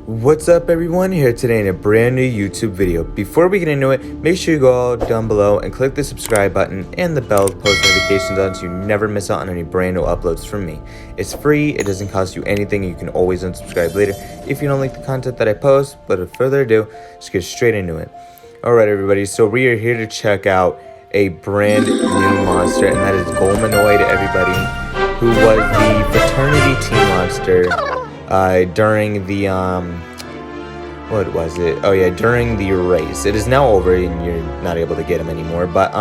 What's up everyone, here today in a brand new YouTube video. Before we get into it, make sure you go down below and click the subscribe button and the bell to post notifications on so you never miss out on any brand new uploads from me. It's free, it doesn't cost you anything, and you can always unsubscribe later if you don't like the content that I post. But without further ado, let's get straight into it. Alright everybody, so we are here to check out a brand new monster, and that is Golemnoid, everybody, who was the fraternity team monster during the what was it? Oh yeah, during the race. It is now over and you're not able to get him anymore, but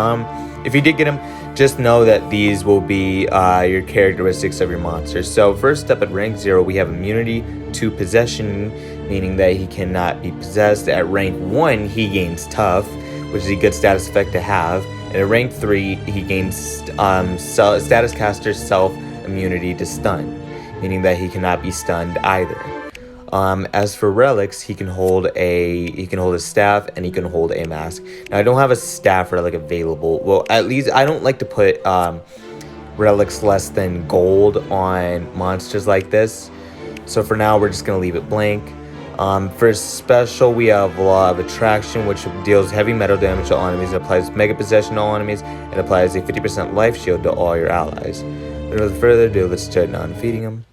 if you did get him, just know that these will be your characteristics of your monster. So first up, at rank 0 we have immunity to possession, meaning that he cannot be possessed. At rank 1 he gains tough, which is a good status effect to have, and at rank 3 he gains status caster self immunity to stun, meaning that he cannot be stunned either. As for relics, he can hold a staff and he can hold a mask. Now I don't have a staff relic available. Well, at least I don't like to put relics less than gold on monsters like this. So for now we're just gonna leave it blank. For special, we have Law of Attraction, which deals heavy metal damage to all enemies, and applies Mega Possession to all enemies, and applies a 50% life shield to all your allies. But without further ado, let's start on feeding him.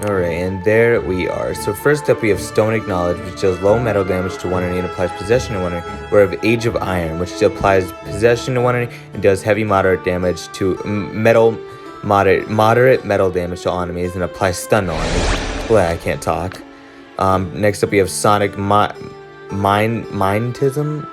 Alright, and there we are. So first up we have Stone Acknowledge, which deals low metal damage to one enemy and applies possession to one enemy. We have Age of Iron, which applies possession to one enemy and does heavy moderate damage to moderate metal damage to all enemies and applies stun to all enemies. Boy, I can't talk. Next up we have Sonic Magnetism,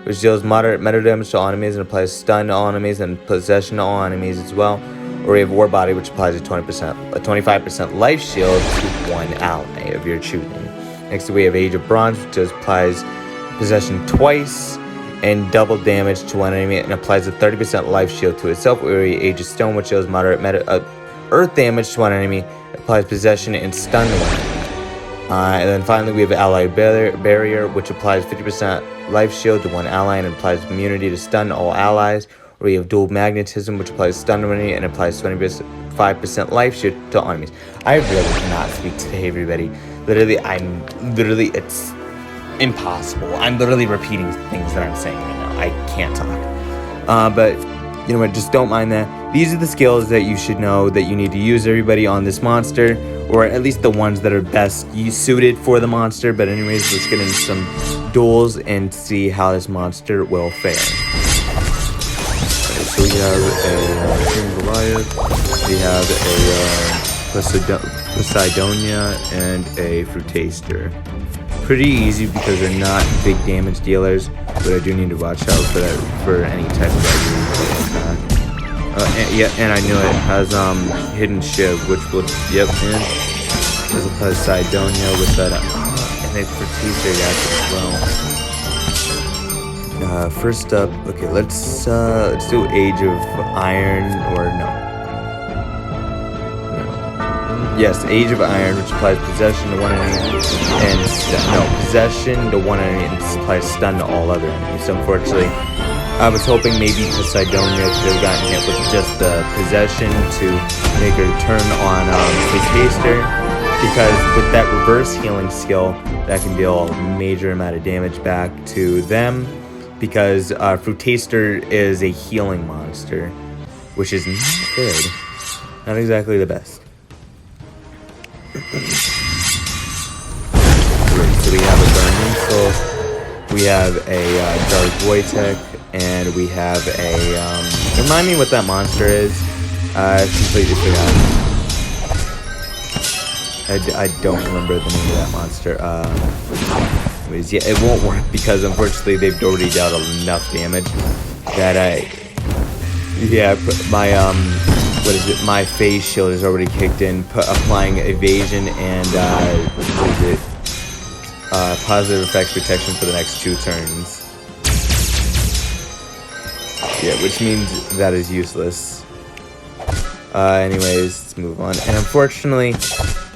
which deals moderate metal damage to all enemies and applies stun to all enemies and possession to all enemies as well. Or we have War Body, which applies a 25% life shield to one ally of your choosing. Next we have Age of Bronze, which applies possession twice and double damage to one enemy and applies a 30% life shield to itself. Or we have Age of Stone, which deals moderate earth damage to one enemy, applies possession and stun to one enemy. And then finally we have Ally Barrier, which applies 50% life shield to one ally and applies immunity to stun all allies. Or we have Dual Magnetism, which applies stun immunity and applies 25% life shield to enemies. I really cannot speak today, everybody. It's impossible. I'm literally repeating things that I'm saying right now. I can't talk. But you know what, just don't mind that. These are the skills that you should know that you need to use, everybody, on this monster, or at least the ones that are best suited for the monster. But anyways, let's get into some duels and see how this monster will fare. So we have a King Goliath, we have a Poseidonia, and a Fruitaster. Pretty easy because they're not big damage dealers, but I do need to watch out for that, for any type of attack. And I knew it has Hidden Shiv, which will, yep, and there's a Poseidonia with that, and a Fruitaster as well. First up, okay, let's do Age of Iron, or no. Yes, Age of Iron, which applies possession to one enemy and possession to one enemy and applies stun to all other enemies. So unfortunately, I was hoping maybe Poseidonia could have gotten hit with just the possession to make her turn on Fruitaster, because with that reverse healing skill, that can deal a major amount of damage back to them. Because Fruitaster is a healing monster, which is not good. Not exactly the best. So we have a Garninsel, we have a Dark Wojtek, and we have a... remind me what that monster is. I completely forgot. I don't remember the name of that monster. Anyways, yeah, it won't work because unfortunately they've already dealt enough damage that my phase shield is already kicked in, applying evasion and positive effect protection for the next 2 turns. Yeah, which means that is useless. Anyways, let's move on. And unfortunately,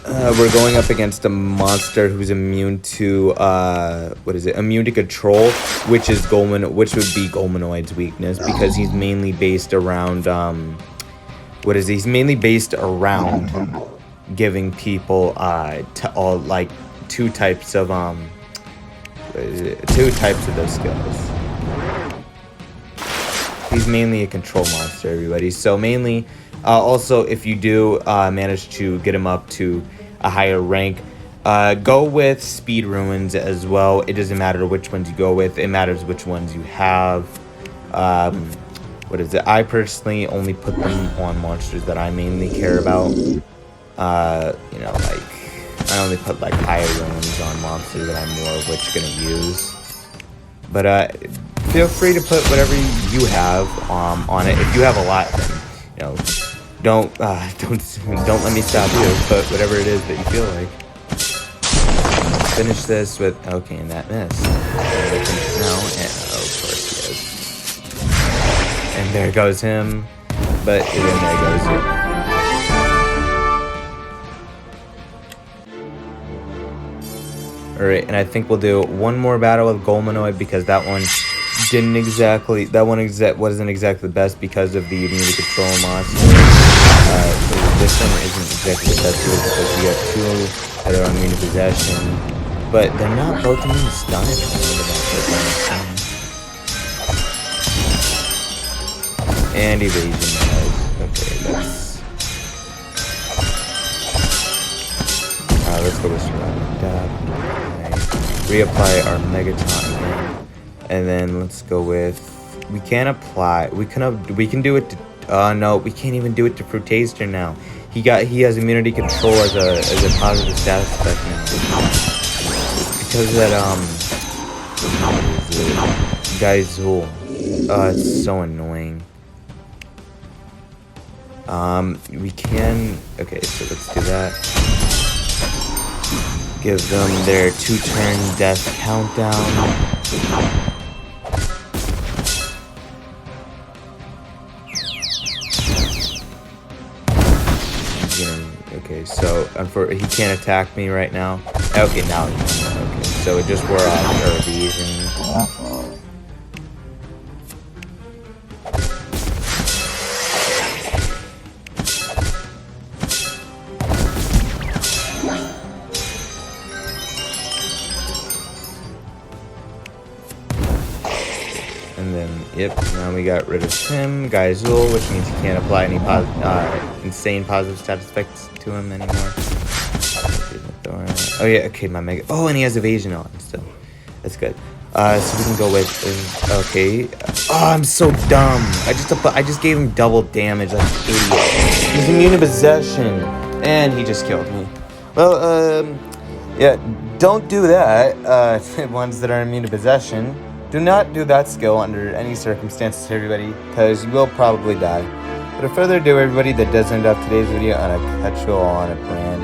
We're going up against a monster who's immune to immune to control, which would be Golemnoid's weakness, because he's mainly based around he's mainly based around giving people two types of those skills. He's mainly a control monster, everybody. So mainly, also, if you do manage to get him up to a higher rank, go with speed ruins as well. It doesn't matter which ones you go with. It matters which ones you have. I personally only put them on monsters that I mainly care about. I only put like higher ruins on monsters that I'm more of which gonna use. But feel free to put whatever you have on it. If you have a lot, then don't let me stop you. Put whatever it is that you feel like. Finish this with and that missed. No, and of course he is. And there goes him. But then there goes you. Alright, and I think we'll do one more battle with Golemnoid, because that one wasn't exactly the best because of the immunity control monster. This one isn't exactly the best because we have two that are immune to possession, but they're not both immune to stun. And evasion. Okay, let's go with surrounding dab. Reapply our Megaton again, and then let's go with. We can do it to. No, we can't even do it to Fruitaster now. He has immunity control as a positive status effect now. Because of that guy's Zool. It's so annoying. We can. Okay, so let's do that. Give them their 2-turn death countdown. Okay, so he can't attack me right now. Okay, now he can. Okay, so it just wore off our evasion. And then, yep, now we got rid of him, Guyzul, which means he can't apply any insane positive status effects to him anymore. Oh yeah, okay, my Mega. Oh, and he has evasion on, so that's good. So we can go with, okay. Oh, I'm so dumb. I just gave him double damage, like an idiot. He's immune to possession, and he just killed me. Well, yeah, don't do that. Ones that are immune to possession. Do not do that skill under any circumstances, everybody, because you will probably die. But without further ado, everybody, that does end up today's video, and I'll catch you all on a brand